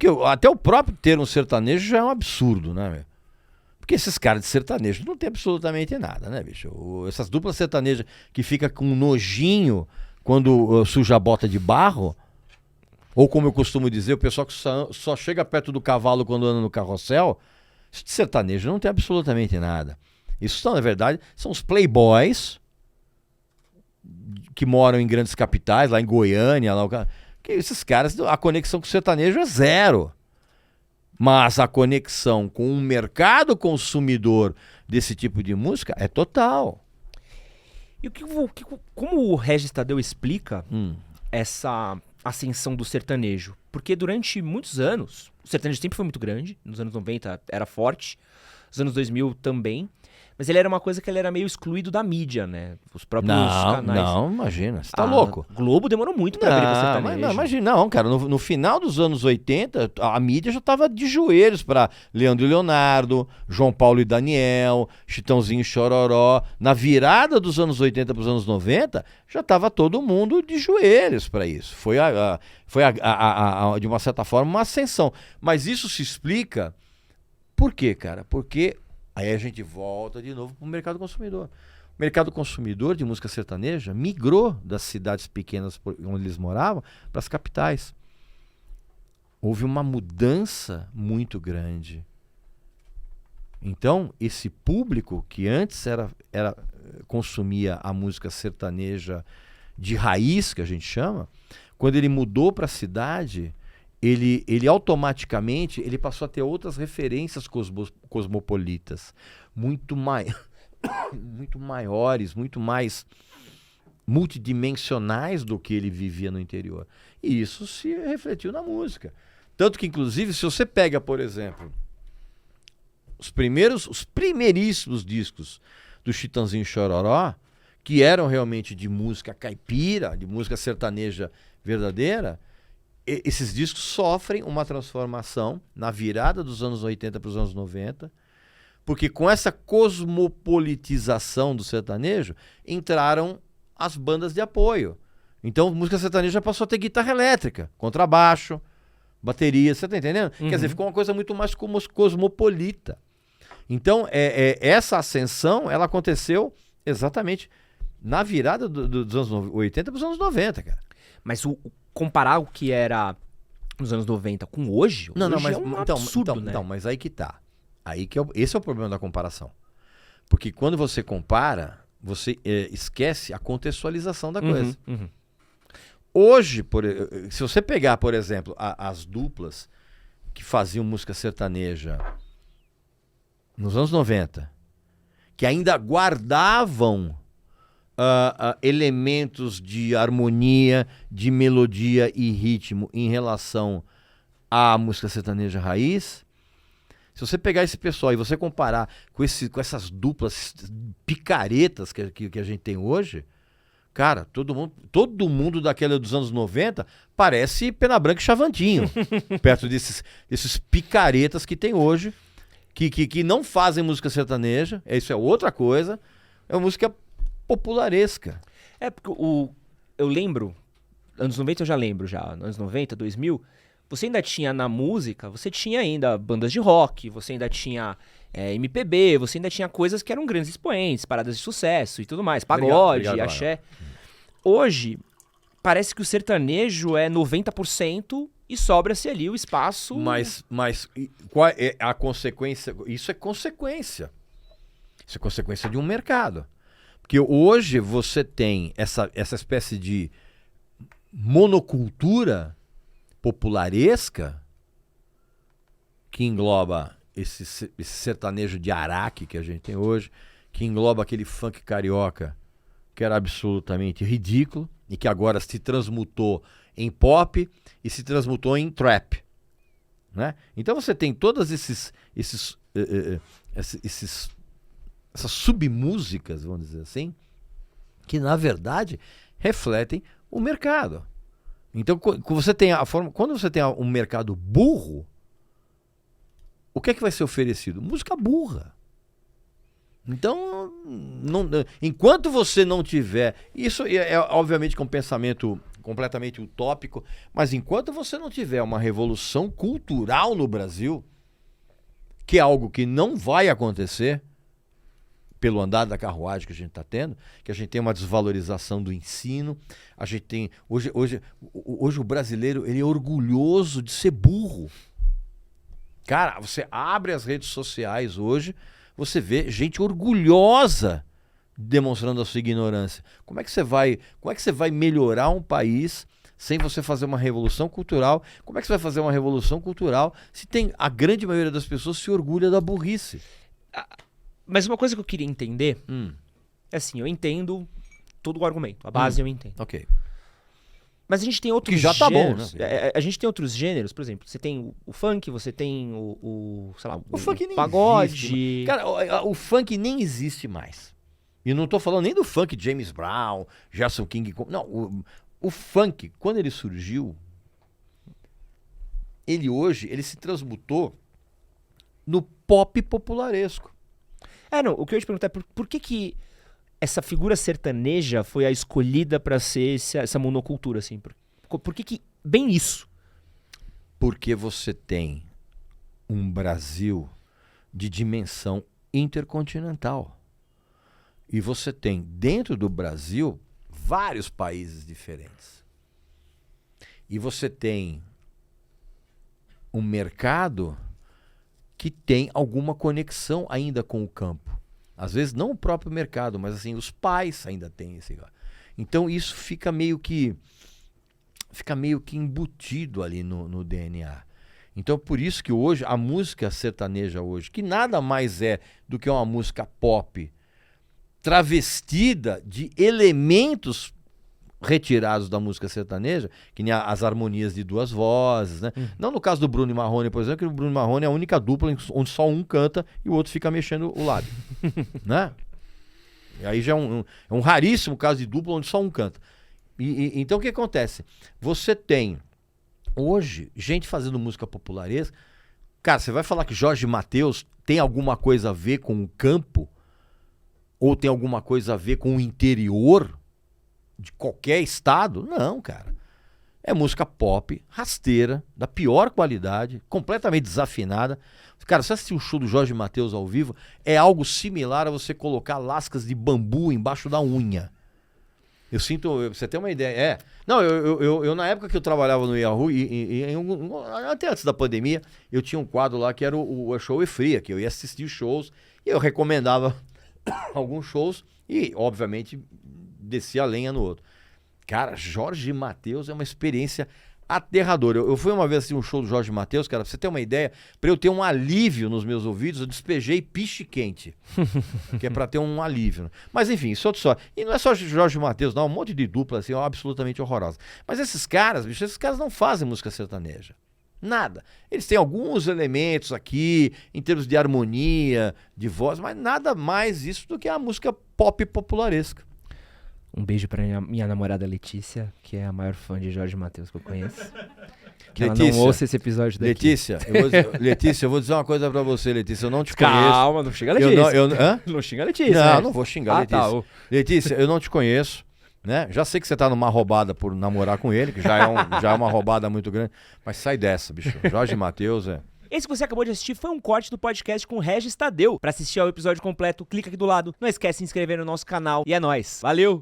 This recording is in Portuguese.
Porque até o próprio termo sertanejo já é um absurdo, né, meu? Porque esses caras de sertanejo não tem absolutamente nada, né, bicho? Essas duplas sertanejas que fica com nojinho quando suja a bota de barro, ou como eu costumo dizer, o pessoal que só chega perto do cavalo quando anda no carrossel, isso de sertanejo não tem absolutamente nada. Isso, na verdade, são os playboys que moram em grandes capitais, lá em Goiânia, que esses caras, a conexão com o sertanejo é zero. Mas a conexão com o mercado consumidor desse tipo de música é total. E como o Regis Tadeu explica essa ascensão do sertanejo? Porque durante muitos anos, o sertanejo sempre foi muito grande, nos anos 90 era forte, nos anos 2000 também, mas ele era uma coisa que ele era meio excluído da mídia, né? Os próprios canais. Não, imagina, você tá louco. Globo demorou muito pra abrir o sertanejo. Não, imagina, não, cara, no final dos anos 80, a mídia já tava de joelhos pra Leandro e Leonardo, João Paulo e Daniel, Chitãozinho e Chororó. Na virada dos anos 80 pros anos 90, já tava todo mundo de joelhos pra isso. Foi, de uma certa forma, uma ascensão. Mas isso se explica por quê, cara? Porque aí a gente volta de novo para o mercado consumidor. O mercado consumidor de música sertaneja migrou das cidades pequenas onde eles moravam para as capitais. Houve uma mudança muito grande. Então, esse público que antes consumia a música sertaneja de raiz, que a gente chama, quando ele mudou para a cidade, ele automaticamente ele passou a ter outras referências cosmopolitas, muito maiores, muito mais multidimensionais do que ele vivia no interior. E isso se refletiu na música. Tanto que, inclusive, se você pega, por exemplo, os primeiríssimos discos do Chitãozinho e Chororó, que eram realmente de música caipira, de música sertaneja verdadeira, esses discos sofrem uma transformação na virada dos anos 80 para os anos 90, porque com essa cosmopolitização do sertanejo, entraram as bandas de apoio. Então, música sertaneja passou a ter guitarra elétrica, contrabaixo, bateria, você tá entendendo? Quer dizer, ficou uma coisa muito mais cosmopolita. Então, essa ascensão, ela aconteceu exatamente na virada dos anos 80 para os anos 90, cara. Mas comparar o que era nos anos 90 com hoje, mas é um absurdo, né? Então, mas aí que tá. Esse é o problema da comparação. Porque quando você compara, você esquece a contextualização da coisa. Hoje, se você pegar, por exemplo, as duplas que faziam música sertaneja nos anos 90, que ainda guardavam elementos de harmonia, de melodia e ritmo em relação à música sertaneja raiz, se você pegar esse pessoal e você comparar com essas duplas picaretas que a gente tem hoje, cara, todo mundo daquela dos anos 90 parece Pena Branca e Chavantinho, perto desses picaretas que tem hoje, que não fazem música sertaneja, isso é outra coisa, é uma música popularesca. Porque eu lembro, anos 90 eu já lembro anos 90, 2000, você ainda tinha na música, você tinha ainda bandas de rock, você ainda tinha MPB, você ainda tinha coisas que eram grandes expoentes, paradas de sucesso e tudo mais, pagode, axé. Hoje, parece que o sertanejo é 90% e sobra-se ali o espaço... Mas qual é a consequência? Isso é consequência. Isso é consequência de um mercado. Porque hoje você tem essa espécie de monocultura popularesca que engloba esse sertanejo de Araque que a gente tem hoje, que engloba aquele funk carioca que era absolutamente ridículo e que agora se transmutou em pop e se transmutou em trap, né? Então você tem todas essas submúsicas, vamos dizer assim, que na verdade refletem o mercado. Então, quando você tem um mercado burro, o que é que vai ser oferecido? Música burra. Então, enquanto você não tiver... Isso é obviamente que é um pensamento completamente utópico, mas enquanto você não tiver uma revolução cultural no Brasil, que é algo que não vai acontecer pelo andar da carruagem que a gente está tendo, que a gente tem uma desvalorização do ensino, a gente tem... Hoje o brasileiro, ele é orgulhoso de ser burro. Cara, você abre as redes sociais hoje, você vê gente orgulhosa demonstrando a sua ignorância. Como é que você vai melhorar um país sem você fazer uma revolução cultural? Como é que você vai fazer uma revolução cultural se tem a grande maioria das pessoas se orgulha da burrice? Mas uma coisa que eu queria entender é assim, eu entendo todo o argumento, a base eu entendo. Ok. Mas a gente tem outros Que já tá bom, gêneros. né? A gente tem outros gêneros, por exemplo, você tem o funk, você tem sei lá, O funk nem pagode. existe. Cara, o funk nem existe mais. E não tô falando nem do funk James Brown, Gerson King. Não, o funk, quando ele surgiu, ele se transmutou no pop popularesco. Não, o que eu ia te perguntar é por que essa figura sertaneja foi a escolhida pra ser essa monocultura, assim? Por que bem isso? Porque você tem um Brasil de dimensão intercontinental. E você tem, dentro do Brasil, vários países diferentes. E você tem um mercado que tem alguma conexão ainda com o campo. Às vezes não o próprio mercado, mas assim, os pais ainda têm esse. Então isso fica meio que embutido ali no DNA. Então por isso que hoje, a música sertaneja hoje, que nada mais é do que uma música pop travestida de elementos retirados da música sertaneja, que nem as harmonias de duas vozes, né? Não no caso do Bruno e Marrone, por exemplo, que o Bruno e Marrone é a única dupla onde só um canta e o outro fica mexendo o lábio, né? E aí já é um raríssimo caso de dupla onde só um canta. Então o que acontece? Você tem hoje gente fazendo música popularesca. Cara, você vai falar que Jorge Mateus tem alguma coisa a ver com o campo? Ou tem alguma coisa a ver com o interior de qualquer estado? Não, cara. É música pop, rasteira, da pior qualidade, completamente desafinada. Cara, você assistir um show do Jorge Mateus ao vivo, é algo similar a você colocar lascas de bambu embaixo da unha. Eu sinto, você tem uma ideia. Não, eu na época que eu trabalhava no Yahoo, até antes da pandemia, eu tinha um quadro lá que era o Show e Fria, que eu ia assistir shows e eu recomendava alguns shows e, obviamente, descia a lenha no outro. Cara, Jorge Mateus é uma experiência aterradora. Eu fui uma vez assistir um show do Jorge Mateus, cara, pra você ter uma ideia, pra eu ter um alívio nos meus ouvidos, eu despejei piche quente, que é pra ter um alívio. Né? Mas enfim, isso é outra história. E não é só Jorge Mateus, não, um monte de dupla assim, absolutamente horrorosa. Mas esses caras, bicho, não fazem música sertaneja. Nada. Eles têm alguns elementos aqui, em termos de harmonia, de voz, mas nada mais isso do que a música pop popularesca. Um beijo pra minha namorada Letícia, que é a maior fã de Jorge Mateus que eu conheço. Que Letícia, ela não ouça esse episódio daqui. Letícia, eu vou dizer uma coisa pra você, Letícia. Eu não te conheço. Calma, não xinga a Letícia. Não xinga a Letícia. Não vou xingar a Letícia. Tá. Letícia, eu não te conheço. Né? Já sei que você tá numa roubada por namorar com ele, que já é uma roubada muito grande. Mas sai dessa, bicho. Jorge Mateus Esse que você acabou de assistir foi um corte do podcast com Regis Tadeu. Pra assistir ao episódio completo, clica aqui do lado. Não esquece de se inscrever no nosso canal. E é nóis. Valeu!